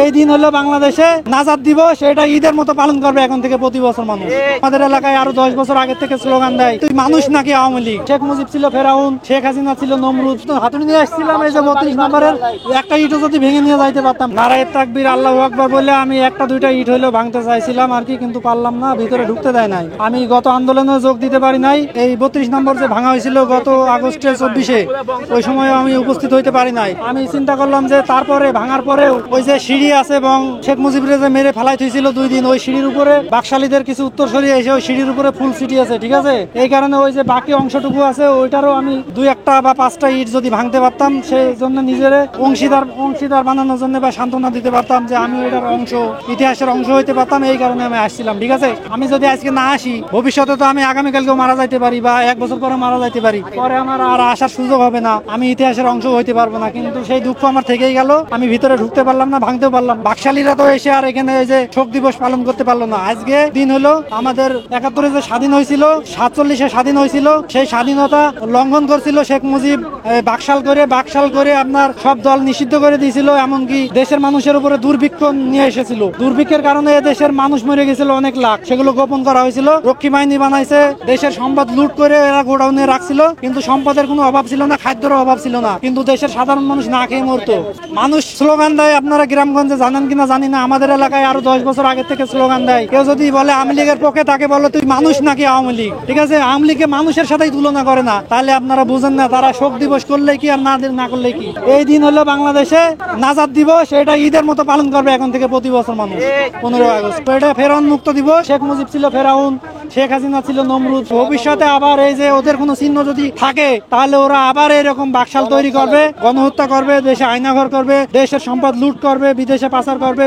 এই দিন হলো বাংলাদেশে নাজাত দিবস, এটা ঈদের মতো পালন করবে এখন থেকে প্রতি বছর মানুষ। আমাদের এলাকায় আরো 10 বছর আগে থেকে স্লোগান দেয়, তুই মানুষ নাকি আওয়ামী লীগ। শেখ মুজিব ছিল ফেরাউন, শেখ হাসিনা ছিল নমরুদ। হাতুড়ি নিয়ে আসছিলাম, এই যে 32 নম্বরের একটা ইটও যদি ভেঙে নিয়ে যাইতে পারতাম। নারায়ে তাকবীর আল্লাহু আকবার বলে আমি একটা দুইটা ইট হইলেও ভাঙতে চাইছিলাম আর কি, কিন্তু পারলাম না, ভিতরে ঢুকতে দেয় নাই। আমি গত আন্দোলনে যোগ দিতে পারি নাই। এই 32 নম্বর যে ভাঙা হয়েছিল গত আগস্টের 24-এ, ওই সময় আমি উপস্থিত হইতে পারি নাই। আমি চিন্তা করলাম যে তারপরে ভাঙার পরেও ওই যে সিঁড়ি আছে এবং শেখ মুজিবরে যে মেরে ফেলাই থইছিল 2 দিন, ওই সিঁড়ির উপরে বাকশালীদের কিছু উত্তরসূরি এসে ওই সিঁড়ির উপরে ফুল সিটি আছে, ঠিক আছে। এই কারণে ওই যে বাকি অংশটুকু আছে ওইটারও আমি 2-1টা বা 5টা ইট যদি ভাঙতে পারতাম, সেই জন্য নিজের অংশীদার বানানোর জন্য বা সান্ত্বনা দিতে পারতাম যে আমি এটার অংশ, ইতিহাসের অংশ হইতে পারতাম। এই কারণে আমি আসছিলাম, ঠিক আছে। আমি যদি আজকে না আসি, ভবিষ্যতে তো আমি আগামীকালকেও মারা যাইতে পারি বা 1 বছর পরে মারা যাইতে পারি, পরে আমার আর আসার সুযোগ হবে না, আমি ইতিহাসের অংশ হইতে পারবো না। কিন্তু সেই দুঃখ আমার থেকেই গেল, আমি ভিতরে ঢুকতে পারলাম না, ভাঙতেও পারলাম। বাকশালীরা তো এসে আর এখানে এই যে শোক দিবস পালন করতে পারলো না। আজকে দিন হলো আমাদের 71-এ যে স্বাধীন হয়েছিল, 47-এ স্বাধীন হয়েছিল, সেই স্বাধীনতা লঙ্ঘন করছিল শেখ মুজিব। বাকশাল করে আপনার সব দল নিষিদ্ধ করে দিয়েছিল, এমনকি দেশের মানুষের উপরে দুর্ভিক্ষ নিয়ে এসেছিল। দুর্ভিক্ষের কারণে দেশের মানুষ মরে গেছিল অনেক লাখ, সেগুলো গোপন করা হয়েছিল। রক্ষী বাহিনী বানাইছে, দেশের সম্পদ লুট করে এরা গোডাউনে রাখছিল, কিন্তু সম্পদের কোনো অভাব ছিল না, খাদ্যের অভাব ছিল না, কিন্তু দেশের সাধারণ মানুষ না খেয়ে মরতো। মানুষ স্লোগান দেয়, আপনারা গ্রামগঞ্জে জানেন কিনা জানি না, আমাদের এলাকায় আরো 10 বছর আগে থেকে স্লোগান দেয়। কেউ যদি বলে আওয়ামী লীগের পক্ষে, তাকে বলো তুই মানুষ নাকি আওয়ামী লীগ, ঠিক আছে। আওয়ামী লীগকে মানুষের সাথেই তুলনা করে না, তাহলে আপনারা বুঝেন না তারা শোক দিবস করলে কি আর না করলে কি। এই দিন হলো বাংলাদেশে নাজাত দিবস, এটা ঈদের মতো পালন করবে এখন থেকে প্রতি বছর মানুষ 15 আগস্ট। এটা ফেরাউন মুক্ত দিবস। শেখ মুজিব ছিল ফেরাউন, শেখ হাসিনা ছিল নমরুদ। ভবিষ্যতে আবার এই যে ওদের কোনো চিহ্ন যদি থাকে, তাহলে ওরা আবার এরকম বাকশাল তৈরি করবে, গণহত্যা করবে, দেশে আয়নাঘর করবে, দেশের সম্পদ লুট করবে, বিদেশে পাচার করবে,